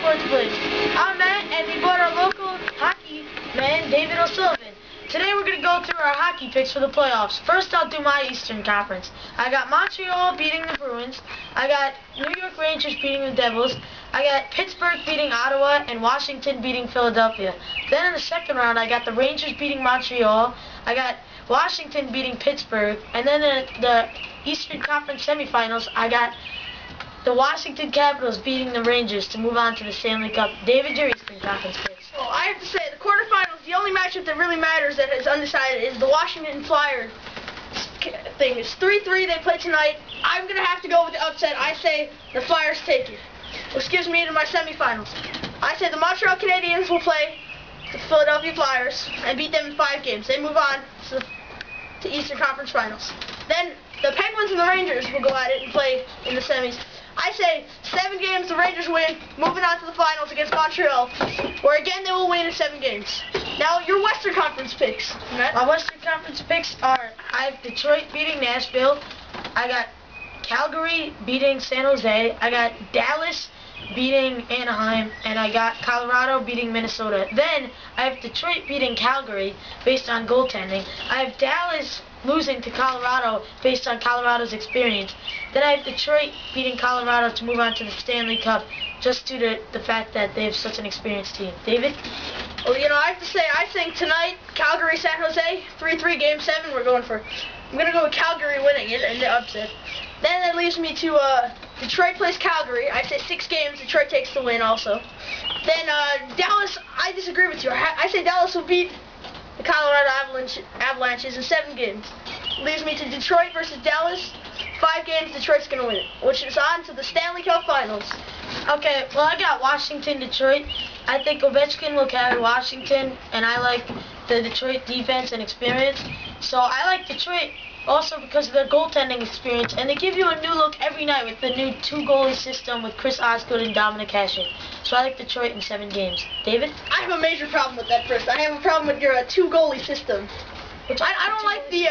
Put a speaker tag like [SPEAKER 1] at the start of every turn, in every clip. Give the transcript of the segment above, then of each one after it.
[SPEAKER 1] Sports Blitz. I'm Matt, and we brought our local hockey man, David O'Sullivan. Today we're going to go through our hockey picks for the playoffs. First, I'll do my Eastern Conference. I got Montreal beating the Bruins. I got New York Rangers beating the Devils. I got Pittsburgh beating Ottawa and Washington beating Philadelphia. Then in the second round, I got the Rangers beating Montreal. I got Washington beating Pittsburgh. And then in the Eastern Conference semifinals, I got the Washington Capitals beating the Rangers to move on to the Stanley Cup. David, your Eastern Conference picks.
[SPEAKER 2] Well, I have to say, the quarterfinals, the only matchup that really matters that is undecided is the Washington Flyers thing. It's 3-3, they play tonight. I'm going to have to go with the upset. I say the Flyers take it, which gives me into my semifinals. I say the Montreal Canadiens will play the Philadelphia Flyers and beat them in 5 games. They move on to Eastern Conference Finals. Then the Penguins and the Rangers will go at it and play in the semis. I say 7 games, the Rangers win, moving on to the finals against Montreal, where again they will win in 7 games. Now, your Western Conference picks, Matt.
[SPEAKER 1] My Western Conference picks are, I have Detroit beating Nashville, I got Calgary beating San Jose, I got Dallas beating Anaheim, and I got Colorado beating Minnesota. Then, I have Detroit beating Calgary based on goaltending. I have Dallas losing to Colorado based on Colorado's experience. Then I have Detroit beating Colorado to move on to the Stanley Cup just due to the fact that they have such an experienced team. David?
[SPEAKER 2] Well, you know, I have to say, I think tonight, Calgary, San Jose, 3-3, Game 7, I'm going to go with Calgary winning it in the upset. Then that leaves me to Detroit plays Calgary. I say 6 games, Detroit takes the win also. Then Dallas, I disagree with you. I say Dallas will beat the Colorado Avalanches in 7 games. Leaves me to Detroit versus Dallas. 5 games, Detroit's going to win it, which is on to the Stanley Cup Finals.
[SPEAKER 1] Okay, well, I got Washington, Detroit. I think Ovechkin will carry Washington, and I like the Detroit defense and experience. So I like Detroit also because of their goaltending experience, and they give you a new look every night with the new 2-goalie system with Chris Osgood and Dominic Hasek. So I like Detroit in 7 games. David?
[SPEAKER 2] I have a major problem with that first. I have a problem with your 2-goalie system. Which I don't like the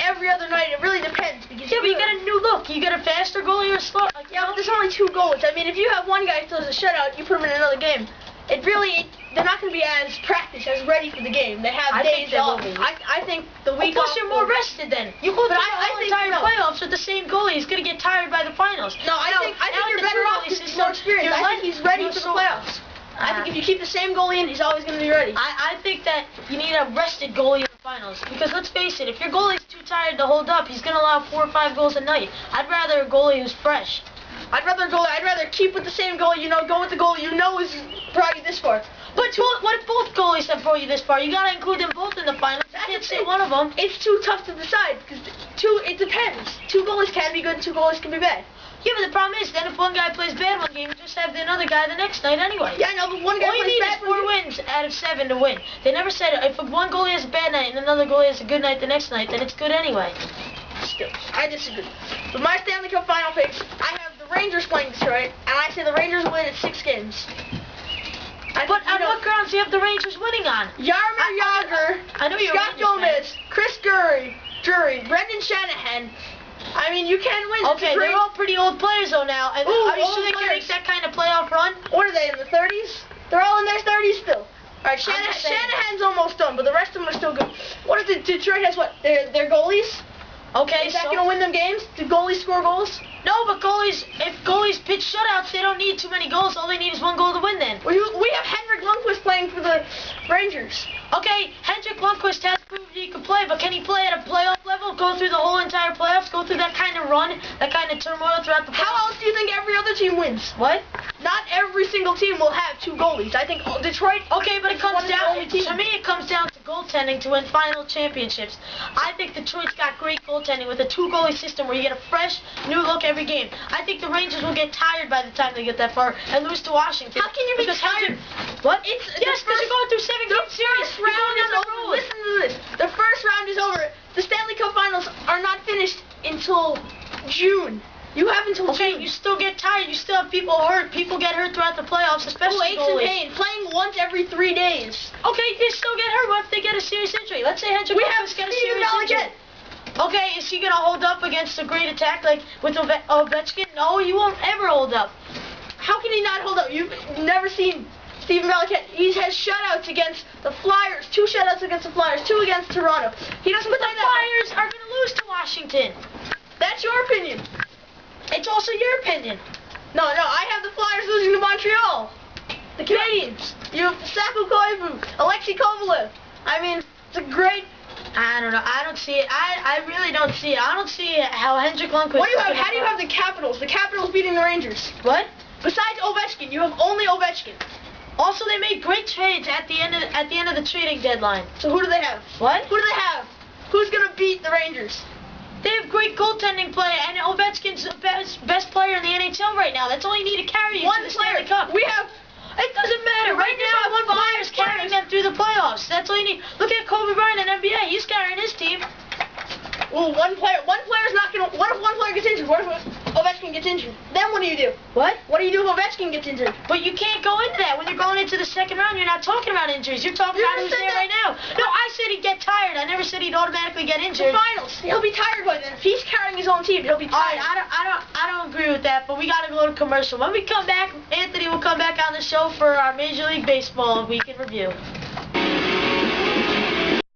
[SPEAKER 2] every other night. It really depends. Because
[SPEAKER 1] yeah, but you got a new look. You got a faster goalie or a slow. Like,
[SPEAKER 2] yeah, but there's only 2 goalies. I mean, if you have one guy who throws a shutout, you put him in another game. They're not going to be as practiced, as ready for the game. They have days off. I think the week
[SPEAKER 1] plus
[SPEAKER 2] off.
[SPEAKER 1] You're more rested then. You go through the entire playoffs with the same goalie. He's going to get tired by the finals.
[SPEAKER 2] No, I think you're better off because he's more experienced. I think he's ready for the playoffs. I think if you keep the same goalie in, he's always going to be ready.
[SPEAKER 1] I think that you need a rested goalie in the finals. Because let's face it, if your goalie's too tired to hold up, he's going to allow 4 or 5 goals a night. I'd rather a goalie who's fresh.
[SPEAKER 2] I'd rather keep with the same goalie, go with the goalie has brought you this far.
[SPEAKER 1] But what if both goalies have brought you this far? You got to include them both in the finals. You can't say one of them.
[SPEAKER 2] It's too tough to decide because it depends. 2 goalies can be good and 2 goalies can be bad.
[SPEAKER 1] Yeah, but the problem is, then if one guy plays bad one game, you just have the other guy the next night anyway.
[SPEAKER 2] Yeah, I know, but one guy plays bad.
[SPEAKER 1] All you need is 4 wins out of 7 to win. They never said if one goalie has a bad night and another goalie has a good night the next night, then it's good anyway.
[SPEAKER 2] Still, I disagree. But my Stanley Cup final picks, I have the Rangers playing Detroit, and I say the Rangers win in 6 games.
[SPEAKER 1] But on what grounds do you have the Rangers winning on?
[SPEAKER 2] Jaromir Jagr, Scott Gomez, Chris Drury, Brendan Shanahan. I mean, you can win.
[SPEAKER 1] Okay, they're all pretty old players though now. And are you sure they can make that kind of playoff run?
[SPEAKER 2] What are they, in the 30s? They're all in their 30s still. Alright, Shanahan's almost done, but the rest of them are still good. What is it? Detroit has what? Their goalies?
[SPEAKER 1] Okay,
[SPEAKER 2] is that going to win them games? Do goalies score goals?
[SPEAKER 1] No, but if goalies pitch shutouts, they don't need too many goals. All they need is 1 goal to win then.
[SPEAKER 2] We have Henrik Lundqvist playing for the Rangers.
[SPEAKER 1] Okay, Henrik Lundqvist has proved he can play, but can he play at a playoff level? Go through the whole entire playoffs? Go through that kind of run? That kind of turmoil throughout the playoffs?
[SPEAKER 2] How else do you think every other team wins?
[SPEAKER 1] What?
[SPEAKER 2] Not every single team will have 2 goalies. I think Detroit...
[SPEAKER 1] Okay, but it comes down... To me, it comes down to goaltending to win final championships. I think Detroit's got great goaltending with a 2-goalie system where you get a fresh, new look every game. I think the Rangers will get tired by the time they get that far and lose to Washington.
[SPEAKER 2] How can you be tired?
[SPEAKER 1] What? Yes, because you're going through 7-game series.
[SPEAKER 2] The first round is over. Listen to this. The first round is over. The Stanley Cup Finals are not finished until June. You have until June.
[SPEAKER 1] You still get tired. You still have people hurt. People get hurt throughout the playoffs, especially
[SPEAKER 2] aches and pain. Playing once every 3 days.
[SPEAKER 1] Okay, they still get hurt. What if they get a serious injury? Let's say Henrik Lundqvist get a serious injury. Okay, is he going to hold up against a great attack like with Ovechkin? No, he won't ever hold up.
[SPEAKER 2] How can he not hold up? You've never seen Stephen Valiquette. He has shutouts against the Flyers, 2 shutouts against the Flyers, 2 against Toronto. He doesn't
[SPEAKER 1] But
[SPEAKER 2] play
[SPEAKER 1] the
[SPEAKER 2] that.
[SPEAKER 1] Flyers are going to lose to Washington.
[SPEAKER 2] That's your opinion.
[SPEAKER 1] It's also your opinion.
[SPEAKER 2] No, I have the Flyers losing to Montreal. The Canadiens. You have Saku Koivu, Alexei Kovalev. I mean, it's a great...
[SPEAKER 1] I don't know. I don't see it. I really don't see it. I don't see how Hendrik Lundqvist...
[SPEAKER 2] What do you have? How do you have the Capitals? The Capitals beating the Rangers.
[SPEAKER 1] What?
[SPEAKER 2] Besides Ovechkin, you have only Ovechkin.
[SPEAKER 1] Also, they made great trades at the end of the trading deadline.
[SPEAKER 2] So who do they have?
[SPEAKER 1] What?
[SPEAKER 2] Who do they have? Who's gonna beat the Rangers?
[SPEAKER 1] They have great goaltending play, and Ovechkin's the best player in the NHL right now. That's all you need to carry you to the Stanley Cup.
[SPEAKER 2] We have...
[SPEAKER 1] It doesn't matter. Right now, one player's carrying them through the playoffs. That's all you need. Look at Kobe Bryant in NBA. He's carrying his team.
[SPEAKER 2] Well, one player's not gonna... What if one player gets injured? What if Ovechkin gets injured? Then what do you do?
[SPEAKER 1] What?
[SPEAKER 2] What do you do if Ovechkin gets injured?
[SPEAKER 1] But you can't go into that. When you're going into the second round, you're not talking about injuries. You're talking about who's there right now. No, I said he'd get tired. I never said he'd automatically get injured.
[SPEAKER 2] The finals. He'll be tired by then. If he's carrying his own team, he'll be tired.
[SPEAKER 1] All right, I don't agree with that, but we got to go to commercial. When we come back, Anthony will come back on the show for our Major League Baseball Week in Review.